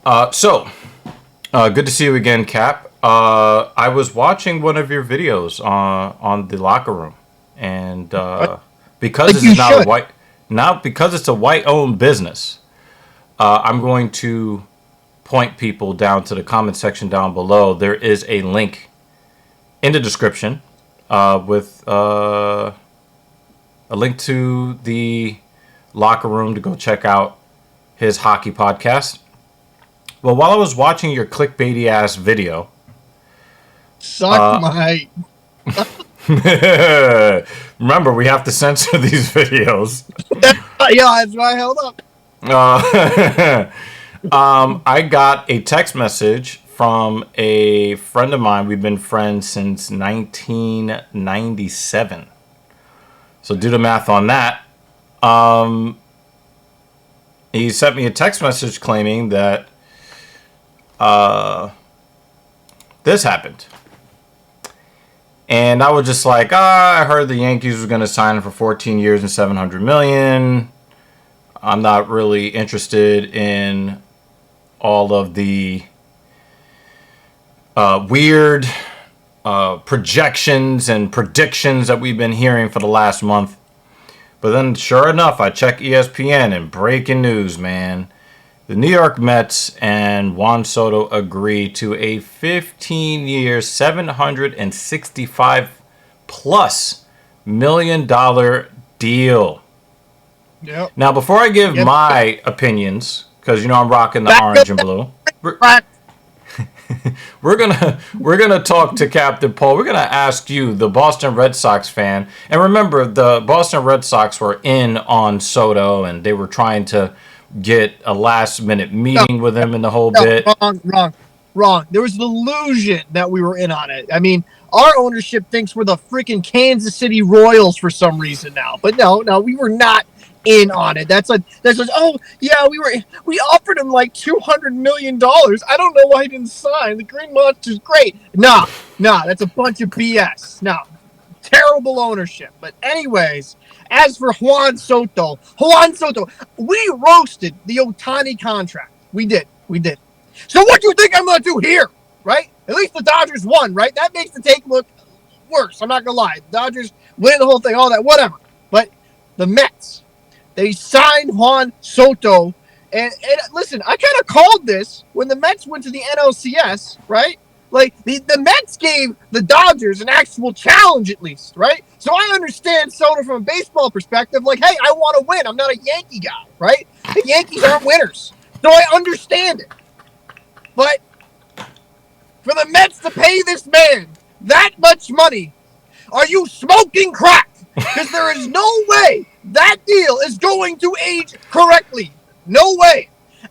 Good to see you again, Cap. I was watching one of your videos on the locker room, and because Like this you is not a should. white, now because it's a white-owned business, I'm going to point people down to the comment section down below. There is a link in the description with a link to the locker room to go check out his hockey podcast. Well, while I was watching your clickbaity ass video, Suck my. remember we have to censor these videos. Yeah, that's why I held up. I got a text message from a friend of mine. We've been friends since 1997. So do the math on that. He sent me a text message claiming that this happened. And I was just like, I heard the Yankees were going to sign him for 14 years and $700 million. I'm not really interested in all of the weird projections and predictions that we've been hearing for the last month. But then, sure enough, I check ESPN and breaking news, man. The New York Mets and Juan Soto agree to a 15-year, $765+ million deal. Yep. Now, before I give Yep. my opinions, because you know I'm rocking the Back orange up and blue, back. we're gonna talk to Captain Paul. We're gonna ask you, the Boston Red Sox fan, and remember the Boston Red Sox were in on Soto, and they were trying to get a last minute No, meeting with him and the whole no, bit. wrong. There was the illusion that we were in on it. I mean, our ownership thinks we're the freaking Kansas City Royals for some reason now. But no, we were not in on it. That's oh yeah, we offered him like $200 million. I don't know why he didn't sign. The Green Monster's great. Nah, that's a bunch of BS. No. Terrible ownership. But anyways, as for Juan Soto, we roasted the Ohtani contract. We did. So what do you think I'm going to do here, right? At least the Dodgers won, right? That makes the take look worse. I'm not going to lie. The Dodgers winning the whole thing, all that, whatever. But the Mets, they signed Juan Soto. And listen, I kind of called this when the Mets went to the NLCS, right? Like, the Mets gave the Dodgers an actual challenge, at least, right? So I understand Soto from a baseball perspective. Like, hey, I want to win. I'm not a Yankee guy, right? The Yankees aren't winners. So I understand it. But for the Mets to pay this man that much money, are you smoking crack? Because there is no way that deal is going to age correctly. No way.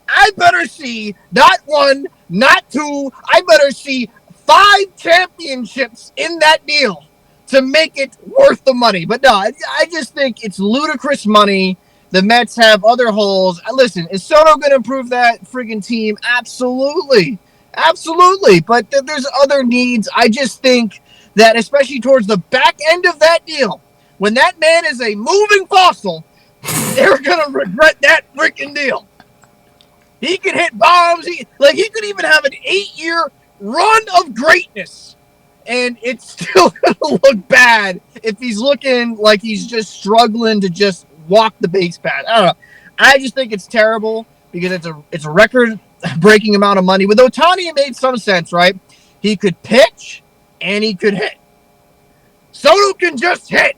I better see not one, not two. I better see 5 championships in that deal to make it worth the money. But no, I just think it's ludicrous money. The Mets have other holes. Listen, is Soto going to improve that friggin' team? Absolutely. But there's other needs. I just think that, especially towards the back end of that deal, when that man is a moving fossil, they're going to regret that freaking deal. He can hit bombs. He could even have an 8-year run of greatness, and it's still going to look bad if he's looking like he's just struggling to just walk the base pad. I don't know. I just think it's terrible because it's a record-breaking amount of money. With Ohtani, it made some sense, right? He could pitch and he could hit. Soto can just hit.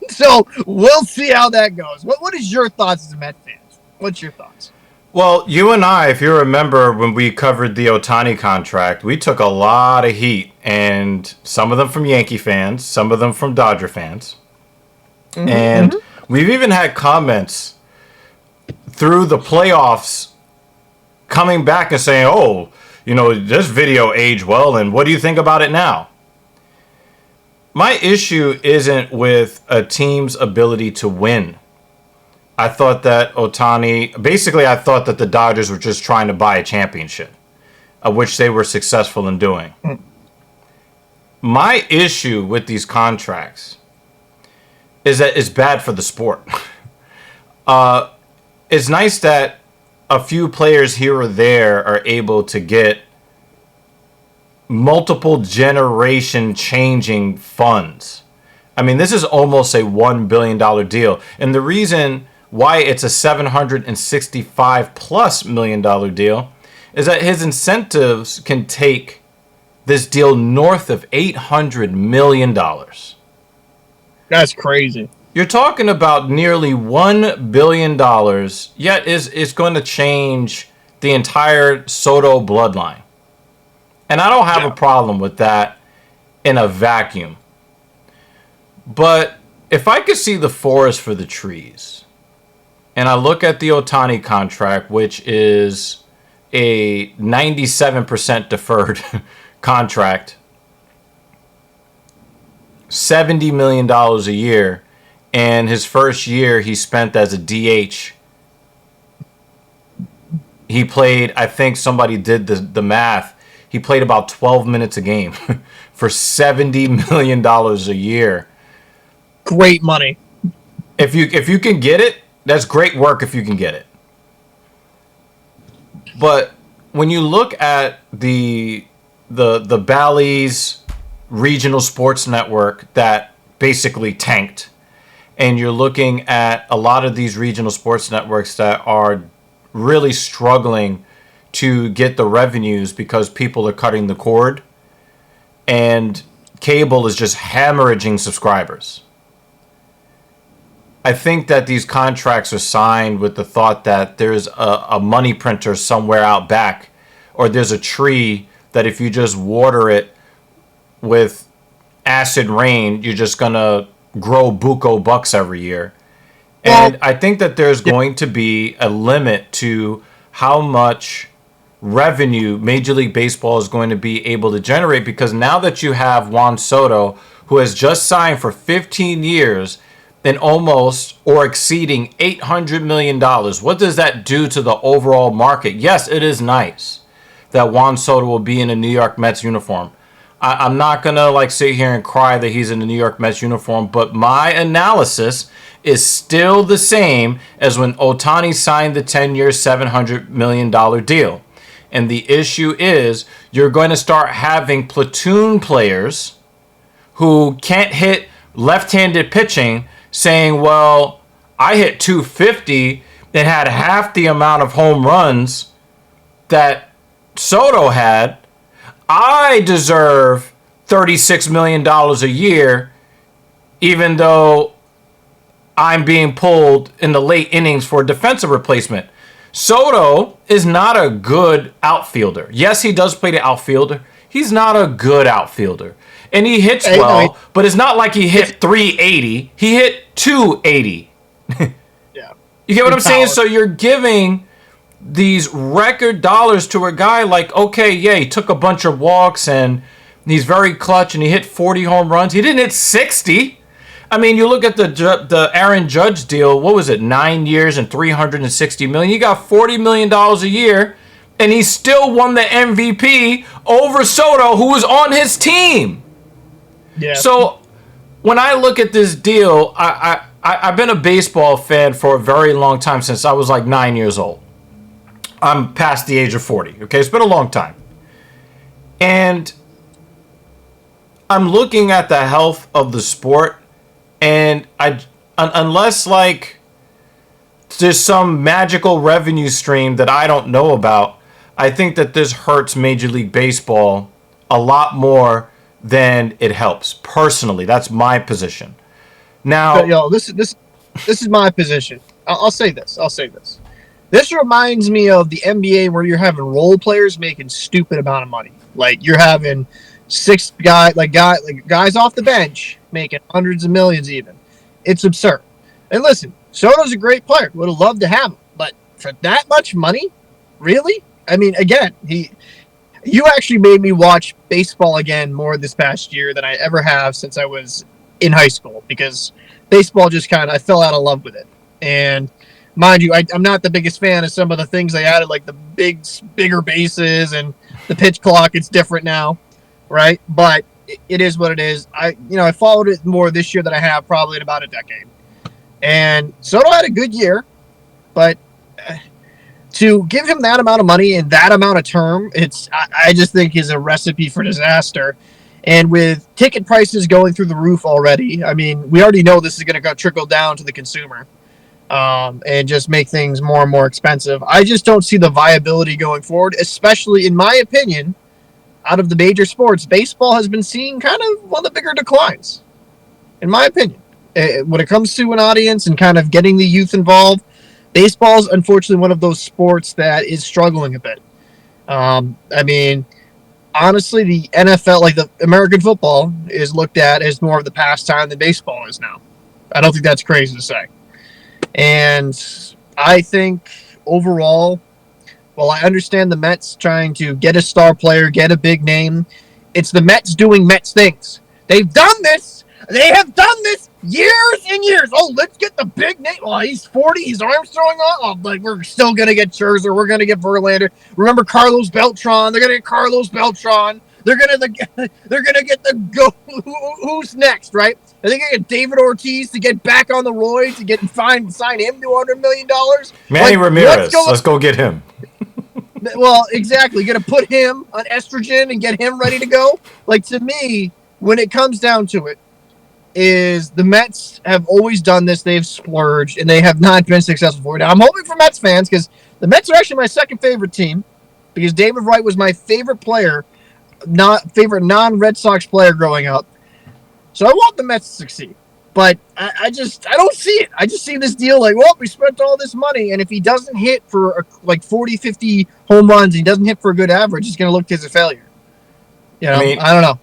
So we'll see how that goes. What is your thoughts as a Mets fan? What's your thoughts? Well, you and I, if you remember when we covered the Ohtani contract, we took a lot of heat, and some of them from Yankee fans, some of them from Dodger fans. Mm-hmm. And we've even had comments through the playoffs coming back and saying, oh, you know, this video aged well, and what do you think about it now? My issue isn't with a team's ability to win. I thought that I thought that the Dodgers were just trying to buy a championship, of which they were successful in doing. My issue with these contracts is that it's bad for the sport. It's nice that a few players here or there are able to get multiple generation changing funds. I mean, this is almost a $1 billion deal. And the reason why it's a $765 plus million deal is that his incentives can take this deal north of $800 million. That's crazy. You're talking about nearly $1 billion, yet is going to change the entire Soto bloodline. And I don't have a problem with that in a vacuum. But if I could see the forest for the trees, and I look at the Ohtani contract, which is a 97% deferred contract, $70 million a year, and his first year he spent as a DH. He played, I think somebody did the math, he played about 12 minutes a game for $70 million a year. Great money. If you can get it, that's great work if you can get it. But when you look at the Bally's regional sports network that basically tanked, and you're looking at a lot of these regional sports networks that are really struggling to get the revenues because people are cutting the cord, and cable is just hemorrhaging subscribers. I think that these contracts are signed with the thought that there's a money printer somewhere out back, or there's a tree that if you just water it with acid rain, you're just going to grow buco bucks every year. And I think that there's going to be a limit to how much revenue Major League Baseball is going to be able to generate, because now that you have Juan Soto, who has just signed for 15 years and almost or exceeding $800 million, what does that do to the overall market? Yes, it is nice that Juan Soto will be in a New York Mets uniform. I'm not going to sit here and cry that he's in the New York Mets uniform, but my analysis is still the same as when Ohtani signed the 10-year, $700 million deal. And the issue is you're going to start having platoon players who can't hit left-handed pitching saying, well, I hit 250 and had half the amount of home runs that Soto had. I deserve $36 million a year, even though I'm being pulled in the late innings for a defensive replacement. Soto is not a good outfielder. Yes, he does play the outfielder. He's not a good outfielder. And he hits well, but it's not like he hit 380. He hit 280. Yeah. You get what I'm saying? So you're giving these record dollars to a guy like, okay, yeah, he took a bunch of walks and he's very clutch and he hit 40 home runs. He didn't hit 60. I mean, you look at the Aaron Judge deal. What was it? 9 years and $360 million. He got $40 million a year, and he still won the MVP over Soto, who was on his team. Yeah. So when I look at this deal, I've been a baseball fan for a very long time, since I was like 9 years old. I'm past the age of 40. Okay, it's been a long time, and I'm looking at the health of the sport. And unless there's some magical revenue stream that I don't know about, I think that this hurts Major League Baseball a lot more than it helps. Personally, that's my position. Now, this is my position. I'll say this. This reminds me of the NBA, where you're having role players making stupid amount of money. Like you're having guys off the bench making hundreds of millions even. It's absurd. And listen, Soto's a great player. Would have loved to have him. But for that much money? Really? I mean, again, you actually made me watch baseball again more this past year than I ever have since I was in high school, because baseball just I fell out of love with it. And mind you, I'm not the biggest fan of some of the things they added, like the bigger bases and the pitch clock. It's different now. Right, but it is what it is. I followed it more this year than I have probably in about a decade. And Soto had a good year, but to give him that amount of money in that amount of term, I just think is a recipe for disaster. And with ticket prices going through the roof already, I mean, we already know this is going to trickle down to the consumer, and just make things more and more expensive. I just don't see the viability going forward, especially in my opinion, out of the major sports. Baseball has been seeing kind of one of the bigger declines, in my opinion. When it comes to an audience and kind of getting the youth involved, baseball is unfortunately one of those sports that is struggling a bit. I mean, honestly, the NFL, like the American football, is looked at as more of the pastime than baseball is now. I don't think that's crazy to say. And I think overall, while I understand the Mets trying to get a star player, get a big name, it's the Mets doing Mets things. They've done this. They have done this years and years. Oh, let's get the big name. Oh, he's 40. His arm's throwing off. Oh, like, we're still going to get Scherzer. We're going to get Verlander. Remember Carlos Beltran? They're going to get Carlos Beltran. They're gonna get the go. Who's next, right? Are they gonna get David Ortiz to get back on the roid to sign him to $100 million? Manny Ramirez. Let's go get him. Well, exactly. You're gonna put him on estrogen and get him ready to go. Like, to me, when it comes down to it, is the Mets have always done this. They've splurged and they have not been successful for it. Now, I'm hoping for Mets fans, because the Mets are actually my second favorite team, because David Wright was my favorite player. Favorite non-Red Sox player growing up. So I want the Mets to succeed. But I don't see it. I just see this deal like, well, we spent all this money, and if he doesn't hit for like 40, 50 home runs, he doesn't hit for a good average, it's going to look as a failure. You know, I don't know.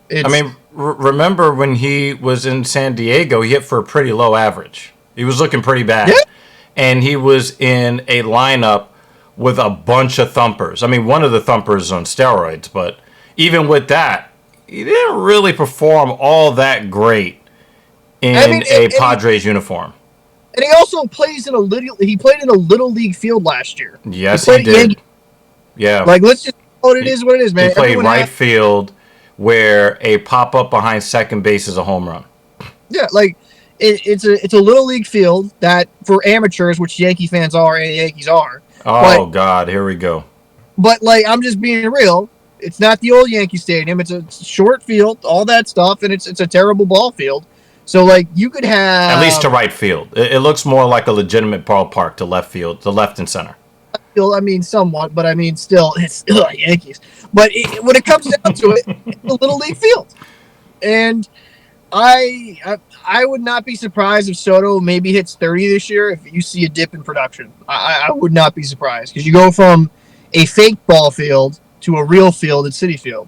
Remember when he was in San Diego, he hit for a pretty low average. He was looking pretty bad. Yeah. And he was in a lineup with a bunch of thumpers. I mean, one of the thumpers on steroids, but even with that, he didn't really perform all that great in a Padres uniform. And he also plays in he played in a little league field last year. Yes, he did. Yeah. Like, let's just what it is, man. He played right field, where a pop up behind second base is a home run. Yeah, like it's a little league field that for amateurs, which Yankee fans are and Yankees are. Oh, God, here we go. But, like, I'm just being real. It's not the old Yankee Stadium. It's a short field, all that stuff, and it's a terrible ball field. So, like, you could have... At least to right field. It looks more like a legitimate ballpark to left field, to left and center. I mean, somewhat, but I mean, still, it's still Yankees. But when it comes down to it, it's a little league field. And I would not be surprised if Soto maybe hits 30 this year if you see a dip in production. I would not be surprised, because you go from a fake ball field to a real field at Citi Field.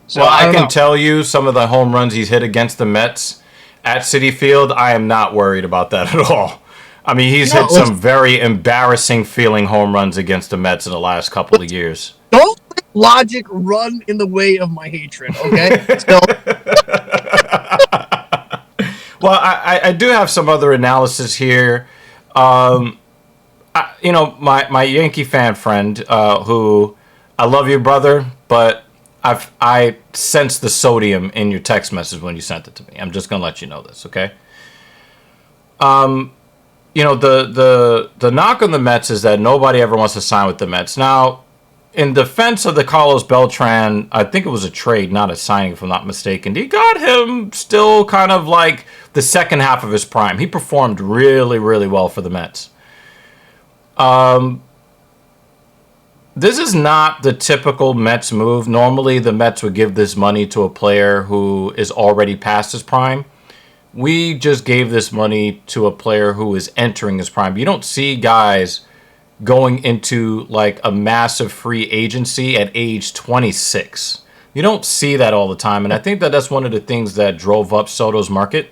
So well, I can tell you some of the home runs he's hit against the Mets at Citi Field, I am not worried about that at all. I mean, he's hit some very embarrassing feeling home runs against the Mets in the last couple of years. Don't let logic run in the way of my hatred, okay? So. Well, I do have some other analysis here. My Yankee fan friend, who... I love you, brother, but I sense the sodium in your text message when you sent it to me. I'm just gonna let you know this, okay? The knock on the Mets is that nobody ever wants to sign with the Mets. Now, in defense of the Carlos Beltran, I think it was a trade, not a signing, if I'm not mistaken. He got him still kind of like the second half of his prime. He performed really, really well for the Mets. This is not the typical Mets move. Normally, the Mets would give this money to a player who is already past his prime. We just gave this money to a player who is entering his prime. You don't see guys going into like a massive free agency at age 26. You don't see that all the time, and I think that that's one of the things that drove up Soto's market.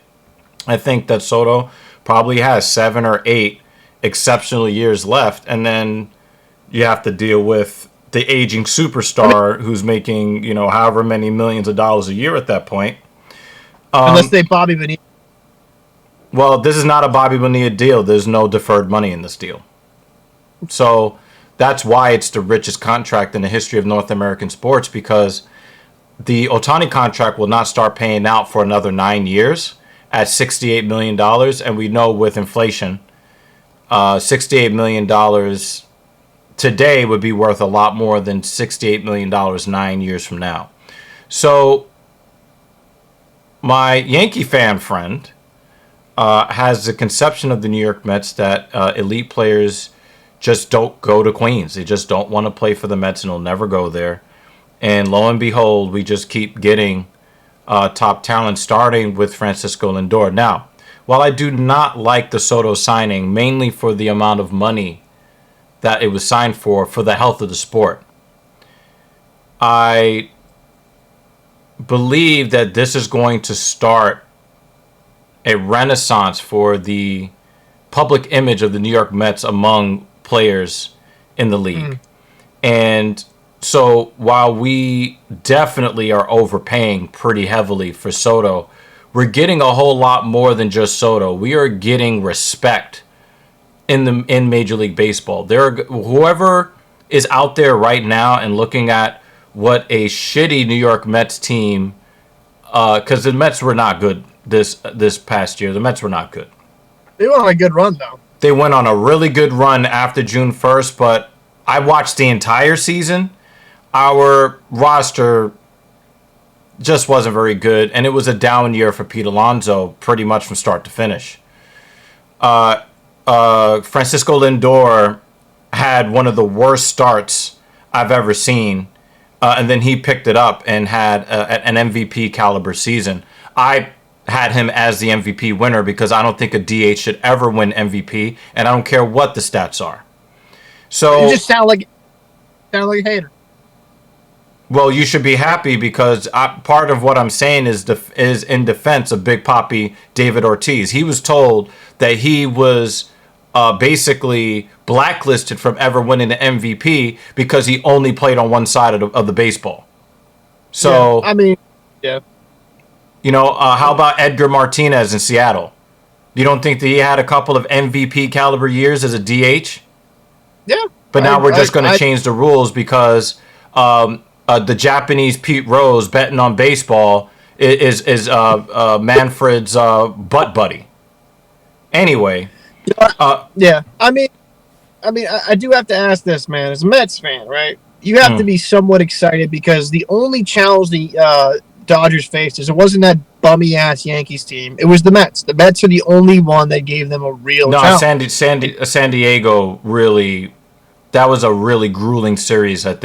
I think that Soto probably has 7 or 8 exceptional years left, and then you have to deal with the aging superstar who's making, however many millions of dollars a year at that point. Unless they Bobby Bonilla. Well, this is not a Bobby Bonilla deal. There's no deferred money in this deal. So that's why it's the richest contract in the history of North American sports, because the Ohtani contract will not start paying out for another 9 years at $68 million. And we know with inflation, $68 million today would be worth a lot more than $68 million 9 years from now. So my Yankee fan friend has the conception of the New York Mets that elite players just don't go to Queens. They just don't want to play for the Mets, and they'll never go there. And lo and behold, we just keep getting top talent, starting with Francisco Lindor. Now, while I do not like the Soto signing, mainly for the amount of money that it was signed for the health of the sport, I believe that this is going to start a renaissance for the public image of the New York Mets among players in the league. And so while we definitely are overpaying pretty heavily for Soto, we're getting a whole lot more than just Soto. We are getting respect in Major League Baseball. Whoever is out there right now and looking at what a shitty New York Mets team, because the Mets were not good this past year. The Mets were not good. They went on a good run, though. They went on a really good run after June 1st, but I watched the entire season. Our roster just wasn't very good, and it was a down year for Pete Alonso pretty much from start to finish. Francisco Lindor had one of the worst starts I've ever seen, and then he picked it up and had an MVP caliber season. I had him as the MVP winner because I don't think a DH should ever win MVP, and I don't care what the stats are. So you just sound like a hater. Well, you should be happy because part of what I'm saying is in defense of Big Papi David Ortiz. He was told that he was basically blacklisted from ever winning the MVP because he only played on one side of the baseball. So, yeah, I mean, yeah. You know, how about Edgar Martinez in Seattle? You don't think that he had a couple of MVP caliber years as a DH? Yeah. But now we're just going to change the rules because the Japanese Pete Rose betting on baseball is Manfred's butt buddy. Anyway. Yeah. I mean, I do have to ask this, man. As a Mets fan, right? You have to be somewhat excited because the only challenge the Dodgers faced is it wasn't that bummy ass Yankees team. It was the Mets. The Mets are the only one that gave them a real challenge. San Diego really, that was a really grueling series that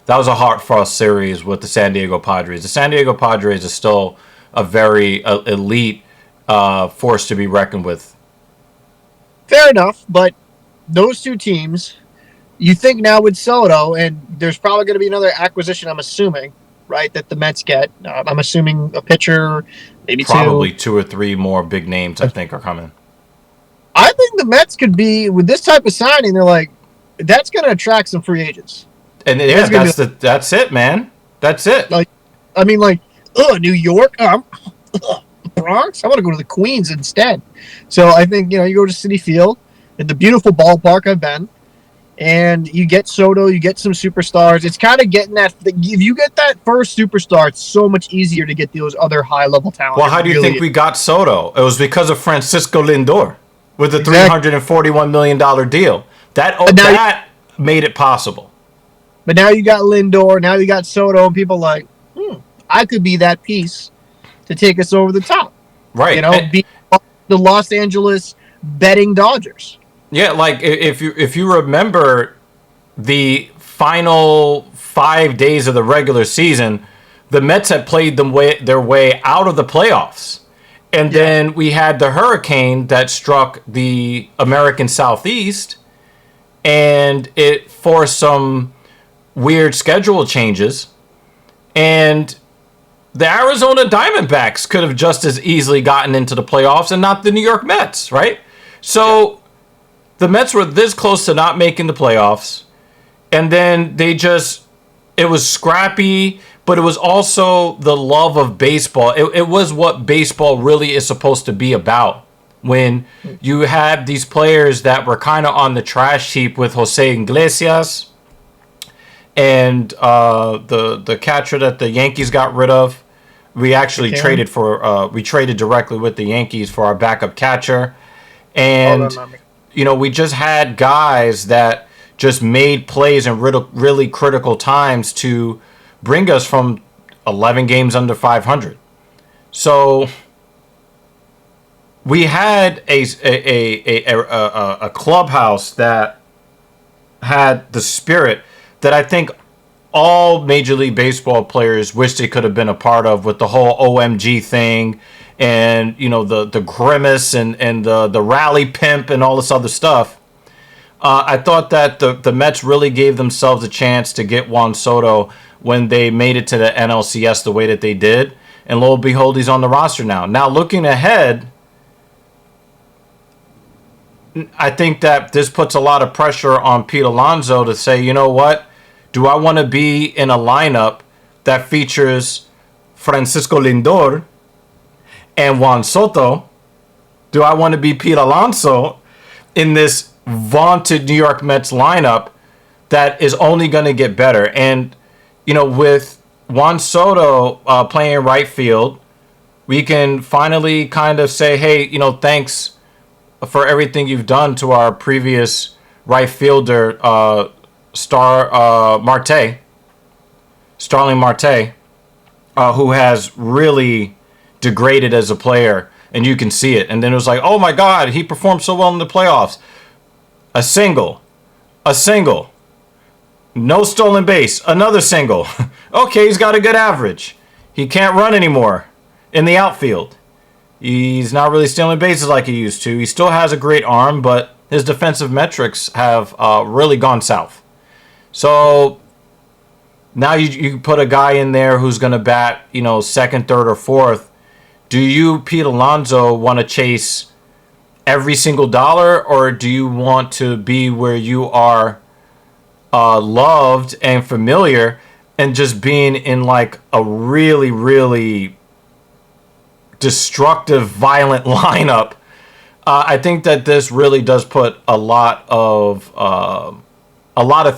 was a hard-fought series with the San Diego Padres. The San Diego Padres are still a very elite force to be reckoned with. Fair enough, but those two teams, you think now with Soto, and there's probably going to be another acquisition, I'm assuming, right, that the Mets get. I'm assuming a pitcher, maybe probably two or three more big names, I think, are coming. I think the Mets could be, with this type of signing, they're like, that's going to attract some free agents. And yeah, that's it, man. That's it. Like, I mean, like, New York, Bronx. I want to go to the Queens instead. So I think you go to Citi Field, at the beautiful ballpark I've been, and you get Soto, you get some superstars. It's kind of getting that. If you get that first superstar, it's so much easier to get those other high level talent. Well, how do you think we got Soto? It was because of Francisco Lindor with the $341 million deal. That made it possible. But now you got Lindor, now you got Soto, and people are like, I could be that piece to take us over the top. Right. Be the Los Angeles betting Dodgers. Yeah, like if you remember the final 5 days of the regular season, the Mets had played their way out of the playoffs. And then we had the hurricane that struck the American Southeast, and it forced some weird schedule changes, and the Arizona Diamondbacks could have just as easily gotten into the playoffs and not the New York Mets, right? So the Mets were this close to not making the playoffs, and then it was scrappy, but it was also the love of baseball. It was what baseball really is supposed to be about. When you had these players that were kind of on the trash heap with Jose Iglesias and the catcher that the Yankees got rid of. We actually traded directly with the Yankees for our backup catcher. And, we just had guys that just made plays in really critical times to bring us from 11 games under 500. So we had a clubhouse that had the spirit that I think all Major League Baseball players wish they could have been a part of, with the whole OMG thing and, you know, the grimace and the rally pimp and all this other stuff. I thought that the Mets really gave themselves a chance to get Juan Soto when they made it to the NLCS the way that they did. And lo and behold, he's on the roster now. Now, looking ahead, I think that this puts a lot of pressure on Pete Alonso to say, you know what? Do I want to be in a lineup that features Francisco Lindor and Juan Soto? Do I want to be Pete Alonso in this vaunted New York Mets lineup that is only going to get better? And, you know, with Juan Soto playing right field, we can finally kind of say, hey, you know, thanks for everything you've done to our previous right fielder, Starling Marte, who has really degraded as a player, and you can see it. And then it was like, oh my God, he performed so well in the playoffs. A single, no stolen base, another single. Okay, he's got a good average. He can't run anymore in the outfield. He's not really stealing bases like he used to. He still has a great arm, but his defensive metrics have really gone south. So now you put a guy in there who's going to bat, you know, second, third, or fourth. Do you, Pete Alonso, want to chase every single dollar, or do you want to be where you are loved and familiar and just being in like a really, really destructive, violent lineup? I think that this really does put a lot of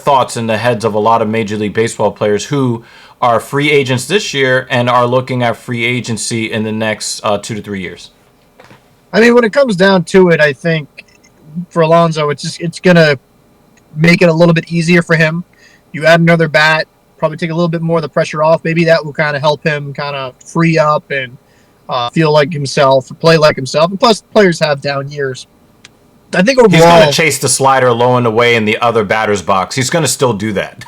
thoughts in the heads of a lot of Major League Baseball players who are free agents this year and are looking at free agency in the next 2 to 3 years. I mean, when it comes down to it, I think for Alonso, it's gonna make it a little bit easier for him. You add another bat, probably take a little bit more of the pressure off. Maybe that will kind of help him kind of free up and feel like himself, play like himself. And plus, players have down years. I think overall, he's going to chase the slider low and away in the other batter's box. He's going to still do that.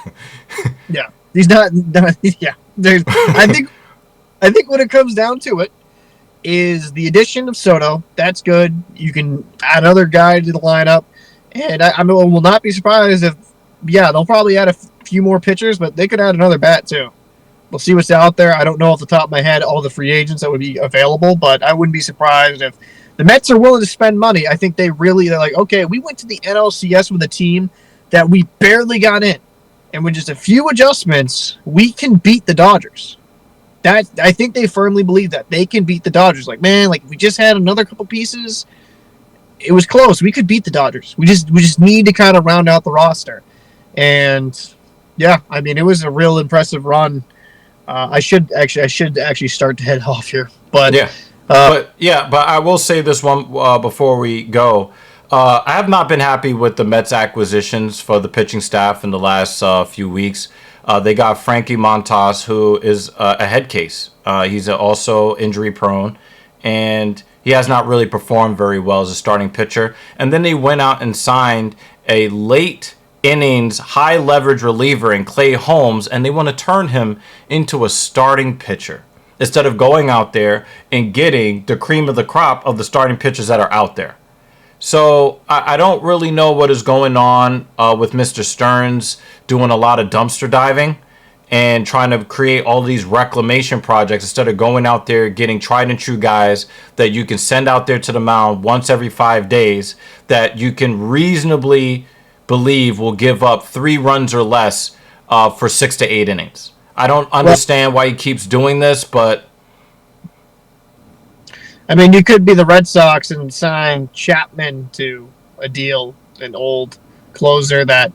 Yeah, he's not. Yeah, I think when it comes down to it, is the addition of Soto. That's good. You can add another guy to the lineup, and I will not be surprised if, yeah, they'll probably add a few more pitchers, but they could add another bat too. We'll see what's out there. I don't know off the top of my head all the free agents that would be available, but I wouldn't be surprised if the Mets are willing to spend money. I think they're like, okay, we went to the NLCS with a team that we barely got in, and with just a few adjustments, we can beat the Dodgers. I think they firmly believe that they can beat the Dodgers. Like, man, like if we just had another couple pieces, it was close. We could beat the Dodgers. We just need to kind of round out the roster. And yeah, I mean, it was a real impressive run. I should actually start to head off here, but yeah, but I will say this one before we go. I have not been happy with the Mets acquisitions for the pitching staff in the last few weeks. They got Frankie Montas, who is a head case. He's also injury prone, and he has not really performed very well as a starting pitcher. And then they went out and signed a late innings high leverage reliever in Clay Holmes, and they want to turn him into a starting pitcher instead of going out there and getting the cream of the crop of the starting pitchers that are out there. So I don't really know what is going on with Mr. Stearns doing a lot of dumpster diving and trying to create all these reclamation projects instead of going out there getting tried and true guys that you can send out there to the mound once every 5 days that you can reasonably believe will give up 3 runs or less for 6 to 8 innings. I don't understand why he keeps doing this, but I mean, you could be the Red Sox and sign Chapman to a deal, an old closer that,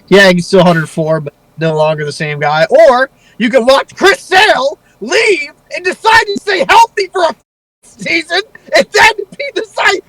yeah, he's still 104, but no longer the same guy. Or you could watch Chris Sale leave and decide to stay healthy for a season and then be the side.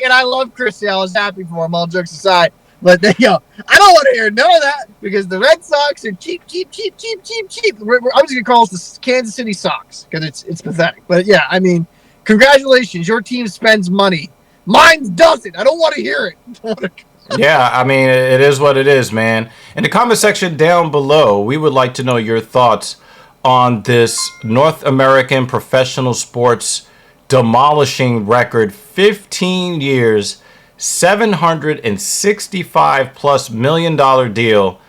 And I love Chris Sale. I was happy for him, all jokes aside. But they go, I don't want to hear none of that because the Red Sox are cheap. I'm just gonna call us the Kansas City Sox because it's pathetic. But yeah, I mean, congratulations, your team spends money. Mine doesn't. I don't want to hear it. Yeah, I mean, it is what it is, man. In the comment section down below, we would like to know your thoughts on this North American professional sports demolishing record, 15 years, $765+ million deal.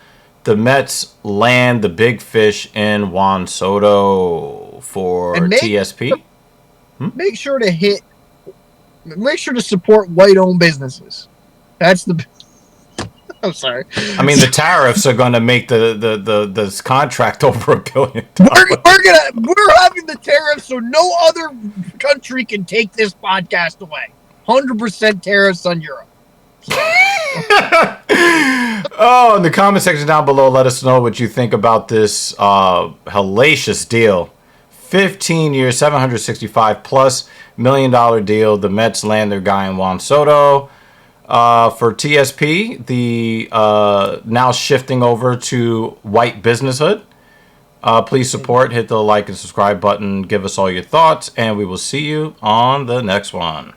The Mets land the big fish in Juan Soto for TSP. Make sure to support white-owned businesses. That's the. I'm sorry. I mean, the tariffs are going to make the contract over $1 billion. We're having the tariffs, so no other country can take this podcast away. 100% tariffs on Europe. Oh, in the comment section down below, let us know what you think about this hellacious deal. 15 years, $765+ million deal. The Mets land their guy in Juan Soto. For TSP, the now shifting over to white businesshood. Please support, hit the like and subscribe button, give us all your thoughts, and we will see you on the next one.